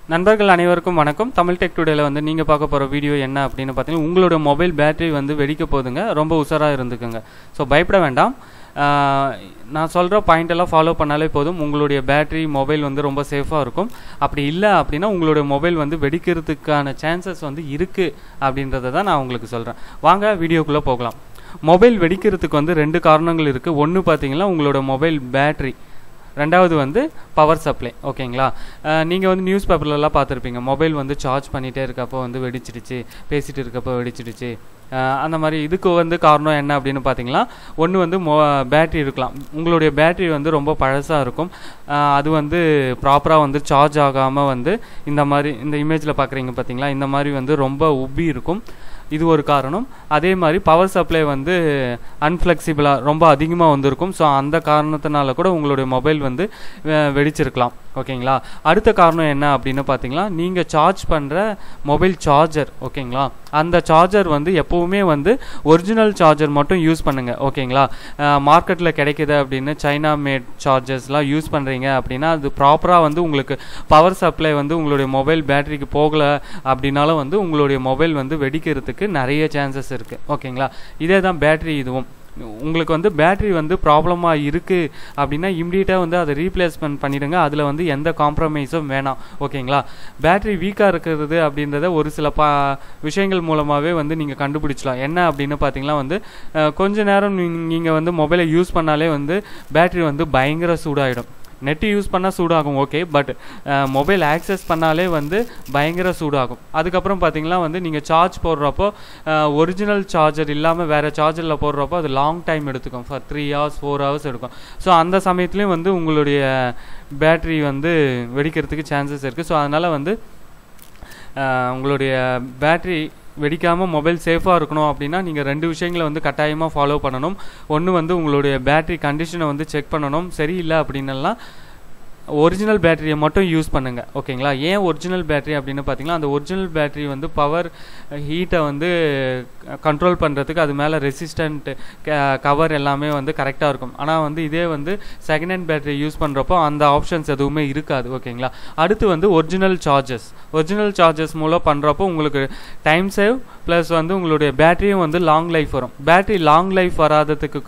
நண்பர்கள் அனைவருக்கும் வணக்கம். தமிழ் டெக் டுடேல வந்து நீங்கள் பார்க்க போகிற வீடியோ என்ன அப்படின்னு பார்த்தீங்கன்னா, உங்களுடைய மொபைல் பேட்டரி வந்து வெடிக்க போகுதுங்க. ரொம்ப உஷாராக இருந்துக்குங்க. ஸோ பயப்பட வேண்டாம். நான் சொல்கிற பாயிண்டெல்லாம் ஃபாலோ பண்ணாலே போதும். உங்களுடைய பேட்டரி மொபைல் வந்து ரொம்ப சேஃபாக இருக்கும். அப்படி இல்லை அப்படின்னா உங்களுடைய மொபைல் வந்து வெடிக்கிறதுக்கான சான்சஸ் வந்து இருக்குது அப்படின்றத தான் நான் உங்களுக்கு சொல்கிறேன். வாங்க வீடியோக்குள்ளே போகலாம். மொபைல் வெடிக்கிறதுக்கு வந்து 2 காரணங்கள் இருக்குது. ஒன்று பார்த்தீங்கன்னா உங்களோட மொபைல் பேட்டரி, ரெண்டாவது வந்து பவர் சப்ளை. ஓகேங்களா? நீங்கள் வந்து நியூஸ் பேப்பர்லலாம் பார்த்துருப்பீங்க, மொபைல் வந்து சார்ஜ் பண்ணிகிட்டே இருக்கப்போ வந்து வெடிச்சிடுச்சு, பேசிகிட்டு இருக்கப்போ வெடிச்சிடுச்சு. அந்த மாதிரி இதுக்கு வந்து காரணம் என்ன அப்படின்னு பார்த்தீங்கன்னா, ஒன்று வந்து பேட்ரி இருக்கலாம். உங்களுடைய பேட்ரி வந்து ரொம்ப பழசாக இருக்கும். அது வந்து ப்ராப்பராக வந்து சார்ஜ் ஆகாமல் வந்து இந்த இமேஜில் பார்க்குறீங்க பார்த்தீங்களா, இந்த மாதிரி வந்து ரொம்ப உப்பி இருக்கும். இது ஒரு காரணம். அதே மாதிரி பவர் சப்ளை வந்து அன்ஃப்ளெக்சிபிளாக ரொம்ப அதிகமாக வந்திருக்கும். ஸோ அந்த காரணத்தினால கூட உங்களுடைய மொபைல் வந்து வெடிச்சிருக்கலாம். ஓகேங்களா? அடுத்த காரணம் என்ன அப்படின்னு பார்த்தீங்கன்னா, நீங்கள் சார்ஜ் பண்ணுற மொபைல் சார்ஜர். ஓகேங்களா? அந்த சார்ஜர் வந்து எப்போவுமே வந்து ஒரிஜினல் சார்ஜர் மட்டும் யூஸ் பண்ணுங்கள். ஓகேங்களா? மார்க்கெட்டில் கிடைக்கிது அப்படின்னு சைனா மேட் சார்ஜர்ஸ்லாம் யூஸ் பண்ணுறீங்க அப்படின்னா, அது ப்ராப்பராக வந்து உங்களுக்கு பவர் சப்ளை வந்து உங்களுடைய மொபைல் பேட்டரிக்கு போகலை அப்படின்னாலும் வந்து உங்களுடைய மொபைல் வந்து வெடிக்கிறதுக்கு நிறைய சான்சஸ் இருக்குது. ஓகேங்களா? இதே தான் பேட்டரி. இதுவும் உங்களுக்கு வந்து பேட்டரி வந்து ப்ராப்ளமாக இருக்குது அப்படின்னா இம்மிடியட்டாக வந்து அதை ரீப்ளேஸ்மெண்ட் பண்ணிவிடுங்க. அதில் வந்து எந்த காம்ப்ரமைஸும் வேணாம். ஓகேங்களா? பேட்டரி வீக்காக இருக்கிறது அப்படின்றத ஒரு சில விஷயங்கள் மூலமாகவே வந்து நீங்கள் கண்டுபிடிச்சலாம். என்ன அப்படின்னு பார்த்தீங்கன்னா வந்து கொஞ்ச நேரம் நீங்கள் வந்து மொபைலை யூஸ் பண்ணாலே வந்து பேட்டரி வந்து பயங்கர சூடாகிடும். நெட்டு யூஸ் பண்ணால் சூடாகும், ஓகே. பட் மொபைல் ஆக்சஸ் பண்ணாலே வந்து பயங்கர சூடாகும். அதுக்கப்புறம் பார்த்தீங்கன்னா வந்து நீங்கள் சார்ஜ் போடுறப்போ ஒரிஜினல் சார்ஜர் இல்லாமல் வேறு சார்ஜரில் போடுறப்போ அது லாங் டைம் எடுத்துக்கும். ஃபார் 3 hours 4 hours எடுக்கும். ஸோ அந்த சமயத்துலேயும் வந்து உங்களுடைய பேட்ரி வந்து வெடிக்கிறதுக்கு சான்சஸ் இருக்குது. ஸோ அதனால் வந்து உங்களுடைய பேட்ரி வெடிக்காமல் மொபைல் சேஃபாக இருக்கணும் அப்படின்னா நீங்கள் 2 விஷயங்களை வந்து கட்டாயமாக ஃபாலோ பண்ணணும். ஒன்று வந்து உங்களுடைய பேட்ரி கண்டிஷனை வந்து செக் பண்ணணும். சரியில்லை அப்படின்னலாம் ஒரிஜினல் பேட்டரியை மட்டும் யூஸ் பண்ணுங்கள். ஓகேங்களா? ஏன் ஒரிஜினல் பேட்டரி அப்படின்னு பார்த்தீங்கன்னா, அந்த ஒரிஜினல் பேட்டரி வந்து பவர் ஹீட்டை வந்து கண்ட்ரோல் பண்ணுறதுக்கு அது மேலே ரெசிஸ்டன்ட் கவர் எல்லாமே வந்து கரெக்டாக இருக்கும். ஆனால் வந்து இதே வந்து செகண்ட் ஹேண்ட் பேட்டரி யூஸ் பண்ணுறப்போ அந்த ஆப்ஷன்ஸ் எதுவுமே இருக்காது. ஓகேங்களா? அடுத்து வந்து ஒரிஜினல் சார்ஜஸ் மூலம் பண்ணுறப்போ உங்களுக்கு டைம் சேவ் ப்ளஸ் வந்து உங்களுடைய பேட்டரியும் வந்து லாங் லைஃப் வரும். பேட்டரி லாங் லைஃப் வராததுக்கு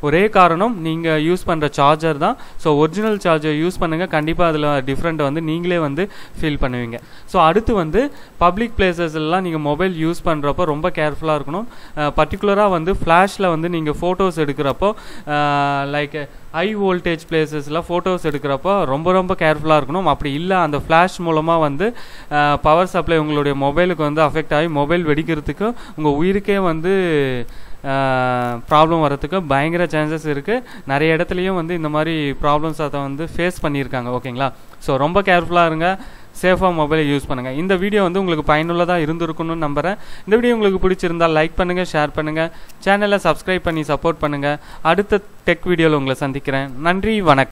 ஒரே காரணம் நீங்கள் யூஸ் பண்ணுற சார்ஜர் தான். ஸோ ஒரிஜினல் சார்ஜர் யூஸ் பண்ணுங்கள். கண்டிப்பாக அதில் டிஃப்ரெண்ட்டை வந்து நீங்களே வந்து ஃபீல் பண்ணுவீங்க. ஸோ அடுத்து வந்து பப்ளிக் பிளேசஸ்லாம் நீங்கள் மொபைல் யூஸ் பண்ணுறப்போ ரொம்ப கேர்ஃபுல்லாக இருக்கணும். பர்டிகுலராக வந்து ஃப்ளாஷில் வந்து நீங்கள் ஃபோட்டோஸ் எடுக்கிறப்போ லைக் ஹை வோல்டேஜ் பிளேசஸில் ஃபோட்டோஸ் எடுக்கிறப்போ ரொம்ப கேர்ஃபுல்லாக இருக்கணும். அப்படி இல்லை அந்த ஃப்ளாஷ் மூலமாக வந்து பவர் சப்ளை உங்களுடைய மொபைலுக்கு வந்து அஃபெக்ட் ஆகி மொபைல் வெடிக்கிறதுக்கு உங்கள் உயிருக்கே வந்து ப்ராப்ளம் வரத்துக்கு பயங்கர சான்சஸ் இருக்குது. நிறைய இடத்துலையும் வந்து இந்த மாதிரி ப்ராப்ளம்ஸ் அதை வந்து ஃபேஸ் பண்ணியிருக்காங்க. ஓகேங்களா? ஸோ ரொம்ப கேர்ஃபுல்லாக இருங்க. சேஃபாக மொபைலை யூஸ் பண்ணுங்கள். இந்த வீடியோ வந்து உங்களுக்கு பயனுள்ளதாக இருந்திருக்குன்னு நம்புகிறேன். இந்த வீடியோ உங்களுக்கு பிடிச்சிருந்தால் லைக் பண்ணுங்கள், ஷேர் பண்ணுங்கள், சேனலை சப்ஸ்கிரைப் பண்ணி சப்போர்ட் பண்ணுங்கள். அடுத்த டெக் வீடியோவில் உங்களை சந்திக்கிறேன். நன்றி, வணக்கம்.